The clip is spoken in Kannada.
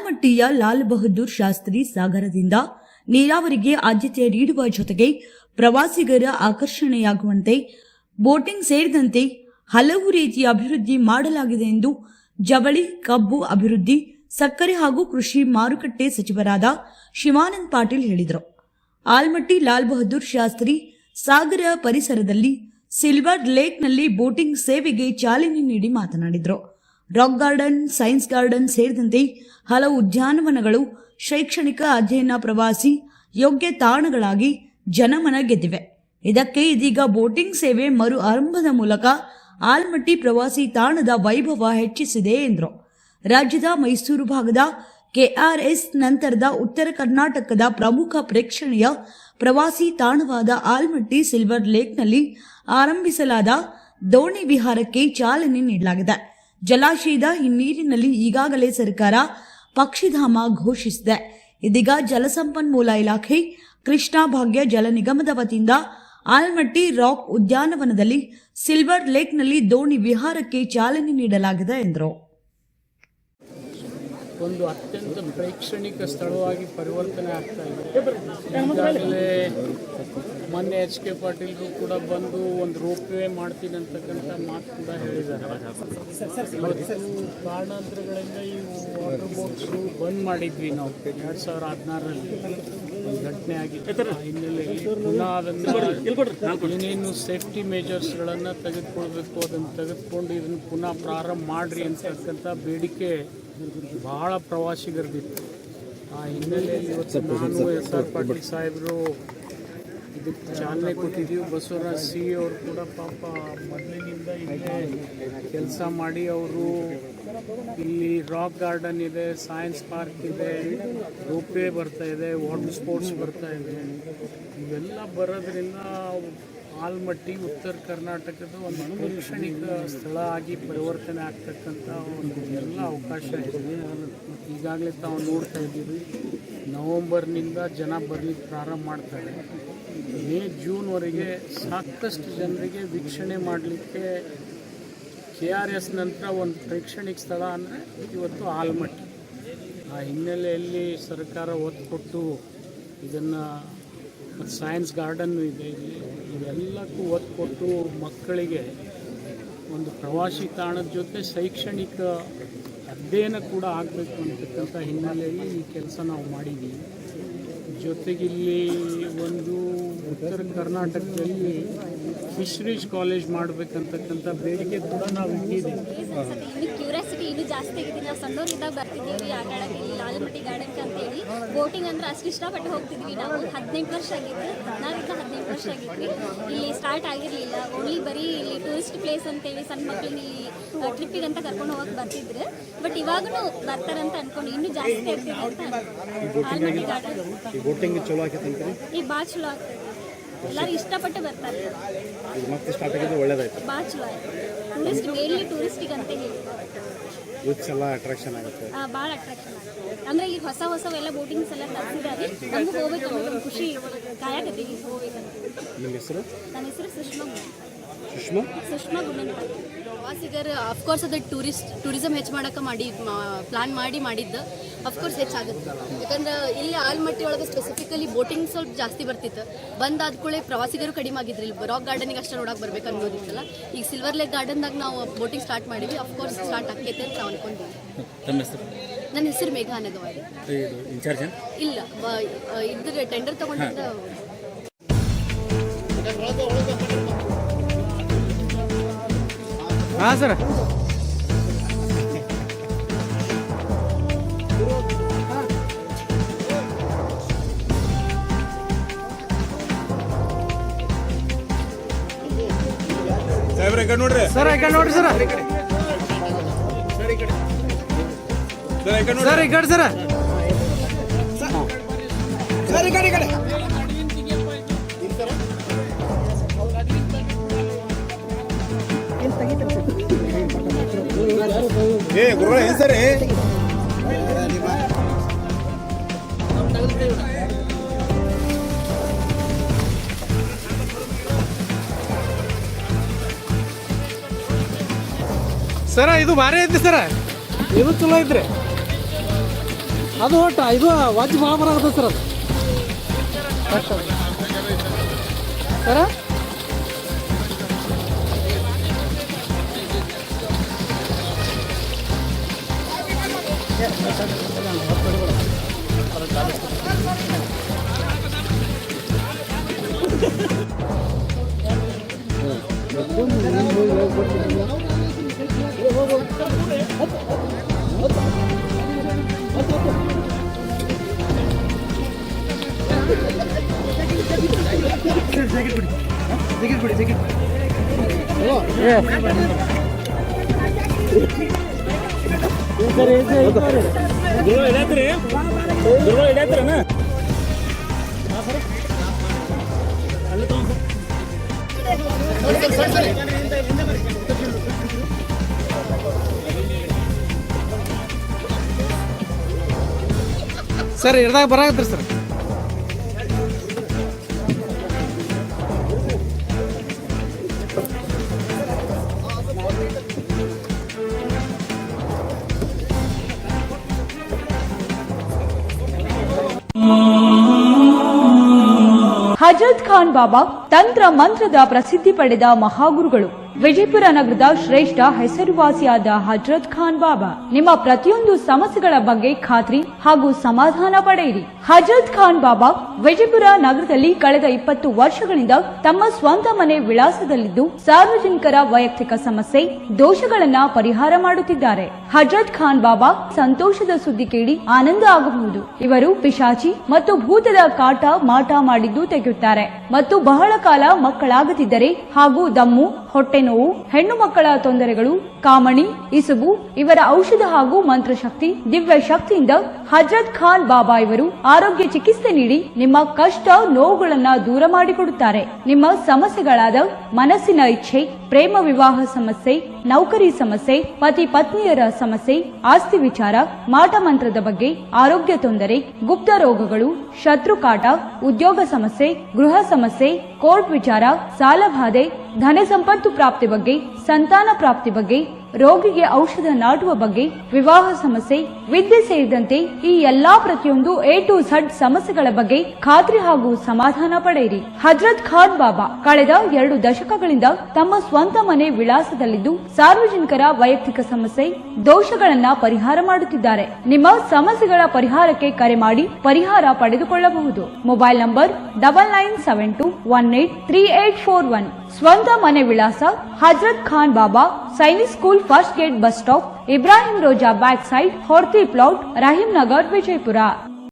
ಆಲಮಟ್ಟಿಯ ಲಾಲ್ ಬಹದ್ದೂರ್ ಶಾಸ್ತ್ರಿ ಸಾಗರದಿಂದ ನೀರಾವರಿಗೆ ಆದ್ಯತೆ ನೀಡುವ ಜೊತೆಗೆ ಪ್ರವಾಸಿಗರ ಆಕರ್ಷಣೆಯಾಗುವಂತೆ ಬೋಟಿಂಗ್ ಸೇರಿದಂತೆ ಹಲವು ರೀತಿಯ ಅಭಿವೃದ್ಧಿ ಮಾಡಲಾಗಿದೆ ಎಂದು ಜವಳಿ, ಕಬ್ಬು ಅಭಿವೃದ್ಧಿ, ಸಕ್ಕರೆ ಹಾಗೂ ಕೃಷಿ ಮಾರುಕಟ್ಟೆ ಸಚಿವರಾದ ಶಿವಾನಂದ ಪಾಟೀಲ್ ಹೇಳಿದರು. ಆಲಮಟ್ಟಿ ಲಾಲ್ ಬಹದ್ದೂರ್ ಶಾಸ್ತ್ರಿ ಸಾಗರ ಪರಿಸರದಲ್ಲಿ ಸಿಲ್ವರ್ ಲೇಕ್ನಲ್ಲಿ ಬೋಟಿಂಗ್ ಸೇವೆಗೆ ಚಾಲನೆ ನೀಡಿ ಮಾತನಾಡಿದರು. ರಾಕ್ ಗಾರ್ಡನ್, ಸೈನ್ಸ್ ಗಾರ್ಡನ್ ಸೇರಿದಂತೆ ಹಲವು ಉದ್ಯಾನವನಗಳು ಶೈಕ್ಷಣಿಕ, ಅಧ್ಯಯನ, ಪ್ರವಾಸಿ ಯೋಗ್ಯ ತಾಣಗಳಾಗಿ ಜನಮನ ಗೆದ್ದಿವೆ. ಇದಕ್ಕೆ ಇದೀಗ ಬೋಟಿಂಗ್ ಸೇವೆ ಮರು ಆರಂಭದ ಮೂಲಕ ಆಲಮಟ್ಟಿ ಪ್ರವಾಸಿ ತಾಣದ ವೈಭವ ಹೆಚ್ಚಿಸಿದೆ ಎಂದರು. ರಾಜ್ಯದ ಮೈಸೂರು ಭಾಗದ ಕೆಆರ್ಎಸ್ ನಂತರದ ಉತ್ತರ ಕರ್ನಾಟಕದ ಪ್ರಮುಖ ಪ್ರೇಕ್ಷಣೀಯ ಪ್ರವಾಸಿ ತಾಣವಾದ ಆಲಮಟ್ಟಿ ಸಿಲ್ವರ್ ಲೇಕ್ನಲ್ಲಿ ಆರಂಭಿಸಲಾದ ದೋಣಿ ವಿಹಾರಕ್ಕೆ ಚಾಲನೆ ನೀಡಲಾಗಿದೆ. ಜಲಾಶಯದ ಹಿನ್ನೀರಿನಲ್ಲಿ ಈಗಾಗಲೇ ಸರ್ಕಾರ ಪಕ್ಷಿಧಾಮ ಘೋಷಿಸಿದೆ. ಇದೀಗ ಜಲಸಂಪನ್ಮೂಲ ಇಲಾಖೆ, ಕೃಷ್ಣಾ ಭಾಗ್ಯ ಜಲ ನಿಗಮದ ವತಿಯಿಂದ ಆಲಮಟ್ಟಿ ರಾಕ್ ಉದ್ಯಾನವನದಲ್ಲಿ ಸಿಲ್ವರ್ ಲೇಕ್ನಲ್ಲಿ ದೋಣಿ ವಿಹಾರಕ್ಕೆ ಚಾಲನೆ ನೀಡಲಾಗಿದೆ ಎಂದರು. ಒಂದು ಅತ್ಯಂತ ಪ್ರೇಕ್ಷಣಿಕ ಸ್ಥಳವಾಗಿ ಪರಿವರ್ತನೆ ಆಗ್ತಾ ಇದೆ. ಈಗಾಗಲೇ ಮೊನ್ನೆ HK ಪಾಟೀಲ್ರು ಕೂಡ ಬಂದು ಒಂದು ರೋಪ್ ವೇ ಮಾಡ್ತೀನಿ ಅಂತಕ್ಕಂಥ ಮಾತು ಕೂಡ ಹೇಳಿದ್ದಾರೆ. ಕಾರಣಾಂತರಗಳಿಂದ ಈ ವಾಟರ್ ಬೋಟ್ಸು ಬಂದ್ ಮಾಡಿದ್ವಿ ನಾವು 2016ರಲ್ಲಿ ಒಂದು ಘಟನೆ ಆಗಿತ್ತು. ಹಿನ್ನೆಲೆಯಲ್ಲಿ ಪುನಃ ಅದನ್ನು ಏನೇನು ಸೇಫ್ಟಿ ಮೆಜರ್ಸ್ಗಳನ್ನು ತೆಗೆದುಕೊಳ್ಬೇಕು ಅದನ್ನು ತೆಗೆದುಕೊಂಡು ಇದನ್ನು ಪುನಃ ಪ್ರಾರಂಭ ಮಾಡಿರಿ ಅಂತಕ್ಕಂಥ ಬೇಡಿಕೆ ಬಹಳ ಪ್ರವಾಸಿಗರದಿತ್ತು. ಆ ಹಿನ್ನೆಲೆಯಲ್ಲಿ ಇವತ್ತು ನಾನು SR ಪಾಟೀಲ್ ಸಾಹೇಬರು ಇದಕ್ಕೆ ಚಾಲನೆ ಕೊಟ್ಟಿದ್ದೀವಿ. ಬಸವರಾಜ್ ಸಿ ಅವರು ಕೂಡ ಪಾಪ ಮೊದಲಿನಿಂದ ಇಲ್ಲೇ ಕೆಲಸ ಮಾಡಿ ಅವರು ಇಲ್ಲಿ ರಾಕ್ ಗಾರ್ಡನ್ ಇದೆ, ಸೈನ್ಸ್ ಪಾರ್ಕ್ ಇದೆ, ರೋಪ್ವೇ ಬರ್ತಾ ಇದೆ, ವಾಟರ್ ಸ್ಪೋರ್ಟ್ಸ್ ಬರ್ತಾ ಇದೆ. ಇವೆಲ್ಲ ಬರೋದ್ರಿಂದ ಆಲಮಟ್ಟಿ ಉತ್ತರ ಕರ್ನಾಟಕದ ಒಂದು ಪ್ರೇಕ್ಷಣಿಕ ಸ್ಥಳ ಆಗಿ ಪರಿವರ್ತನೆ ಆಗ್ತಕ್ಕಂಥ ಒಂದು ಎಲ್ಲ ಅವಕಾಶ ಇದೆ. ಮತ್ತು ಈಗಾಗಲೇ ತಾವು ನೋಡ್ತಾ ಇದ್ದೀವಿ, ನವಂಬರ್ನಿಂದ ಜನ ಬರಲಿಕ್ಕೆ ಪ್ರಾರಂಭ ಮಾಡ್ತಾರೆ. ಮೇ, ಜೂನ್ವರೆಗೆ ಸಾಕಷ್ಟು ಜನರಿಗೆ ವೀಕ್ಷಣೆ ಮಾಡಲಿಕ್ಕೆ KRS ನಂತರ ಒಂದು ಪ್ರೇಕ್ಷಣಿಕ ಸ್ಥಳ ಅಂದರೆ ಇವತ್ತು ಆಲಮಟ್ಟಿ. ಆ ಹಿನ್ನೆಲೆಯಲ್ಲಿ ಸರ್ಕಾರ ಒತ್ತು ಕೊಟ್ಟು ಇದನ್ನು, ಮತ್ತು ಸೈನ್ಸ್ ಗಾರ್ಡನ್ನು ಇದೆ ಇಲ್ಲಿ, ಇವೆಲ್ಲಕ್ಕೂ ಒತ್ತು ಕೊಟ್ಟು ಮಕ್ಕಳಿಗೆ ಒಂದು ಪ್ರವಾಸಿ ತಾಣದ ಜೊತೆ ಶೈಕ್ಷಣಿಕ ಅಧ್ಯಯನ ಕೂಡ ಆಗಬೇಕು ಅಂತಕ್ಕಂಥ ಹಿನ್ನೆಲೆಯಲ್ಲಿ ಈ ಕೆಲಸ ನಾವು ಮಾಡಿದ್ದೀವಿ. ಜೊತೆಗಿಲ್ಲಿ ಒಂದು ಉತ್ತರ ಕರ್ನಾಟಕದಲ್ಲಿ ಫಿಶರೀಸ್ ಕಾಲೇಜ್ ಮಾಡಬೇಕಂತಕ್ಕಂಥ ಬೇಡಿಕೆ ಕೂಡ ನಾವು ಇಟ್ಟಿದ್ದೀವಿ. ಕ್ಯೂರಿಯಾಸಿಟಿ ಇನ್ನೂ ಜಾಸ್ತಿ ಆಗಿದೆ. ನಾವು ಸಣ್ಣವರಿದ್ದಾಗ ಬರ್ತಿದ್ದೀವಿ ಆಟಾಡಕ್ಕೆ ಇಲ್ಲಿ ಆಲಮಟ್ಟಿ ಗಾರ್ಡನ್ಗೆ ಅಂತೇಳಿ. ಬೋಟಿಂಗ್ ಅಂದ್ರೆ ಅಷ್ಟು ಇಷ್ಟಪಟ್ಟು ಹೋಗ್ತಿದ್ವಿ. ನಾವು 18 ವರ್ಷ ಆಗಿತ್ತು, ನಾವಿಂದ 18 ವರ್ಷ ಆಗಿದ್ವಿ. ಇಲ್ಲಿ ಸ್ಟಾರ್ಟ್ ಆಗಿರಲಿಲ್ಲ, ಓನ್ಲಿ ಬರೀ ಇಲ್ಲಿ ಟೂರಿಸ್ಟ್ ಪ್ಲೇಸ್ ಅಂತೇಳಿ ಸಣ್ಣ ಮಕ್ಕಳನ್ನ ಇಲ್ಲಿ ಟ್ರಿಪ್ಪಿಗೆ ಅಂತ ಕರ್ಕೊಂಡು ಹೋಗಕ್ಕೆ ಬರ್ತಿದ್ರು. ಬಟ್ ಇವಾಗೂ ಬರ್ತಾರಂತ ಅನ್ಕೊಂಡು ಇನ್ನೂ ಜಾಸ್ತಿ ಆಗ್ತಿದೆ ಅಂತ ಆಲಮಟ್ಟಿ ಗಾರ್ಡನ್. ಬೋಟಿಂಗ್ ಚಲೋ ಆಗೈತೆ ಈಗ ಭಾಳ ಚಲೋ ಆಗ್ತದೆ, ಎಲ್ಲರೂ ಇಷ್ಟಪಟ್ಟು ಬರ್ತಾರೆ. ಮತ್ತೆ ಸ್ಟಾರ್ಟ್ ಆಗಿದ್ದು ಒಳ್ಳೇದಾಯ್ತು, ಭಾಳ ಚಲೋ ಆಯ್ತು. ಟೂರಿಸ್ಟ್ ಮೇನ್ಲಿ ಟೂರಿಸ್ಟಿಗೆ ಅಂತ ಹೇಳಿ ಯೂತ್ಸ್ ಎಲ್ಲ ಅಟ್ರಾಕ್ಷನ್ ಆಗುತ್ತೆ, ಭಾಳ ಅಟ್ರಾಕ್ಷನ್ ಆಗುತ್ತೆ. ಅಂದರೆ ಈಗ ಹೊಸವೆಲ್ಲ ಬೋಟಿಂಗ್ಸ್ ಎಲ್ಲ ತರಿಸಿದ್ದಾರೆ. ನಮಗೂ ಹೋಗ್ಬೇಕು ಅನ್ನೋದು ಖುಷಿ ಕಾಯಕತ್ತೀವಿ ಹೋಗ್ಬೇಕಂತ. ನಿಮ್ಮ ಹೆಸರು? ನನ್ನ ಹೆಸರು ಸುಷ್ಮಾ ಗುಂಡನಪಾಡಿ. ಪ್ರವಾಸಿಗರು ಅಫ್ಕೋರ್ಸ್ ಅದು ಟೂರಿಸಮ್ ಹೆಚ್ಚು ಮಾಡೋಕ್ಕೆ ಪ್ಲಾನ್ ಮಾಡಿದ್ದು ಅಫ್ಕೋರ್ಸ್ ಹೆಚ್ಚಾಗುತ್ತೆ. ಯಾಕಂದ್ರೆ ಇಲ್ಲಿ ಆಲಮಟ್ಟಿ ಒಳಗೆ ಸ್ಪೆಸಿಫಿಕಲಿ ಬೋಟಿಂಗ್ ಸ್ವಲ್ಪ ಜಾಸ್ತಿ ಬರ್ತಿತ್ತು. ಬಂದಾದ ಕೂಡಲೇ ಪ್ರವಾಸಿಗರು ಕಡಿಮೆ ಆಗಿದ್ರು. ಇಲ್ಲಿ ರಾಕ್ ಗಾರ್ಡನಿಗೆ ಅಷ್ಟೇ ನೋಡಕ್ಕೆ ಬರ್ಬೇಕು ಅನ್ನೋದಿತ್ತಲ್ಲ. ಈಗ ಸಿಲ್ವರ್ ಲೇಕ್ ಗಾರ್ಡನ್ದಾಗ ನಾವು ಬೋಟಿಂಗ್ ಸ್ಟಾರ್ಟ್ ಮಾಡಿವಿ. ಅಫ್ಕೋರ್ಸ್ ಸ್ಟಾರ್ಟ್ ಆಕೈತೆ ಅಂತ ನಾವು ಅನ್ಕೊಂಡಿವಿ. ನನ್ನ ಹೆಸರು ಮೇಘ ಅನಗವಾಡಿ. ಇಲ್ಲ, ಇದ್ರ ಟೆಂಡರ್ ತಗೊಂಡಿದ್ದ. ಹಾಂ ಸರ್. ಸಾಹೇಬ್ರೆ ಈ ಕಡೆ ನೋಡ್ರಿ ಸರ್, ಈ ಕಡೆ ನೋಡ್ರಿ ಸರ್, ಸರ್ ಈ ಕಡೆ ಸರ್, ಈ ಕಡೆ ಸರ್, ಸರ್ ಈ ಕಡೆ ಗುರುಗಳ ಏನು ಸರಿ ಸರ, ಇದು ಭಾರಿ ಐತಿ ಸರ, ಇದು ಚಲೋ ಐತ್ರಿ. ಅದು ಒಟ್ಟು ಇದು ವಾಜ್ ಭಾಳ ಬರಾಕತ್ತ ಸರ್ ಅದು ಸರ ಸರ್ ಇರ್ದಾಗ ಬರಾಕತ್ರಿ ಸರ್ ಹಜರತ್ ಖಾನ್ ಬಾಬಾ ತಂತ್ರ ಮಂತ್ರದ ಪ್ರಸಿದ್ಧಿ ಪಡೆದ ಮಹಾಗುರುಗಳು. ವಿಜಯಪುರ ನಗರದ ಶ್ರೇಷ್ಠ ಹೆಸರುವಾಸಿಯಾದ ಹಜರತ್ ಖಾನ್ ಬಾಬಾ ನಿಮ್ಮ ಪ್ರತಿಯೊಂದು ಸಮಸ್ಯೆಗಳ ಬಗ್ಗೆ ಖಾತ್ರಿ ಹಾಗೂ ಸಮಾಧಾನ ಪಡೆಯಿರಿ. ಹಜರತ್ ಖಾನ್ ಬಾಬಾ ವಿಜಯಪುರ ನಗರದಲ್ಲಿ ಕಳೆದ 20 ವರ್ಷಗಳಿಂದ ತಮ್ಮ ಸ್ವಂತ ಮನೆ ವಿಳಾಸದಲ್ಲಿದ್ದು ಸಾರ್ವಜನಿಕರ ವೈಯಕ್ತಿಕ ಸಮಸ್ಯೆ ದೋಷಗಳನ್ನ ಪರಿಹಾರ ಮಾಡುತ್ತಿದ್ದಾರೆ. ಹಜರತ್ ಖಾನ್ ಬಾಬಾ ಸಂತೋಷದ ಸುದ್ದಿ ಕೇಳಿ ಆನಂದ ಆಗಬಹುದು. ಇವರು ಪಿಶಾಚಿ ಮತ್ತು ಭೂತದ ಕಾಟ ಮಾಟ ಮಾಡಿದ್ದು ತೆಗೆಯುತ್ತಾರೆ ಮತ್ತು ಬಹಳ ಕಾಲ ಮಕ್ಕಳಾಗದಿದ್ದರೆ ಹಾಗೂ ದಮ್ಮು, ಹೊಟ್ಟೆ ನೋವು, ಹೆಣ್ಣು ಮಕ್ಕಳ ತೊಂದರೆಗಳು, ಕಾಮಣಿ, ಇಸುಬು ಇವರ ಔಷಧ ಹಾಗೂ ಮಂತ್ರಶಕ್ತಿ ದಿವ್ಯ ಶಕ್ತಿಯಿಂದ ಹಜರತ್ ಖಾನ್ ಬಾಬಾ ಇವರು ಆರೋಗ್ಯ ಚಿಕಿತ್ಸೆ ನೀಡಿ ನಿಮ್ಮ ಕಷ್ಟ ನೋವುಗಳನ್ನ ದೂರ ಮಾಡಿಕೊಡುತ್ತಾರೆ. ನಿಮ್ಮ ಸಮಸ್ಯೆಗಳಾದ ಮನಸ್ಸಿನ ಇಚ್ಛೆ, ಪ್ರೇಮ ವಿವಾಹ ಸಮಸ್ಯೆ, ನೌಕರಿ ಸಮಸ್ಯೆ, ಪತಿ ಪತ್ನಿಯರ ಸಮಸ್ಯೆ, ಆಸ್ತಿ ವಿಚಾರ, ಮಾಟ ಮಂತ್ರದ ಬಗ್ಗೆ, ಆರೋಗ್ಯ ತೊಂದರೆ, ಗುಪ್ತ ರೋಗಗಳು, ಶತ್ರುಕಾಟ, ಉದ್ಯೋಗ ಸಮಸ್ಯೆ, ಗೃಹ ಸಮಸ್ಯೆ, ಕೋರ್ಟ್ ವಿಚಾರ, ಸಾಲಬಾಧೆ, ಧನ ಸಂಪತ್ತು ಪ್ರಾಪ್ತಿ ಬಗ್ಗೆ, ಸಂತಾನ ಪ್ರಾಪ್ತಿ ಬಗ್ಗೆ, ರೋಗಿಗೆ ಔಷಧ ನಾಟುವ ಬಗ್ಗೆ, ವಿವಾಹ ಸಮಸ್ಯೆ, ವಿದ್ಯೆ ಸೇರಿದಂತೆ ಈ ಎಲ್ಲಾ ಪ್ರತಿಯೊಂದು A to Z ಸಮಸ್ಯೆಗಳ ಬಗ್ಗೆ ಖಾತ್ರಿ ಹಾಗೂ ಸಮಾಧಾನ ಪಡೆಯಿರಿ. ಹಜರತ್ ಖಾನ್ ಬಾಬಾ ಕಳೆದ 2 ದಶಕಗಳಿಂದ ತಮ್ಮ ಸ್ವಂತ ಮನೆ ವಿಳಾಸದಲ್ಲಿದ್ದು ಸಾರ್ವಜನಿಕರ ವೈಯಕ್ತಿಕ ಸಮಸ್ಯೆ ದೋಷಗಳನ್ನ ಪರಿಹಾರ ಮಾಡುತ್ತಿದ್ದಾರೆ. ನಿಮ್ಮ ಸಮಸ್ಯೆಗಳ ಪರಿಹಾರಕ್ಕೆ ಕರೆ ಮಾಡಿ ಪರಿಹಾರ ಪಡೆದುಕೊಳ್ಳಬಹುದು. Mobile number 9972183841. ಸ್ವಂತ ಮನೆ ವಿಳಾಸ Hazrat Khan Baba Sainik school first gate bus stop, Ibrahim Roza back side, Horti plot, Rahim Nagar, Vijayapura.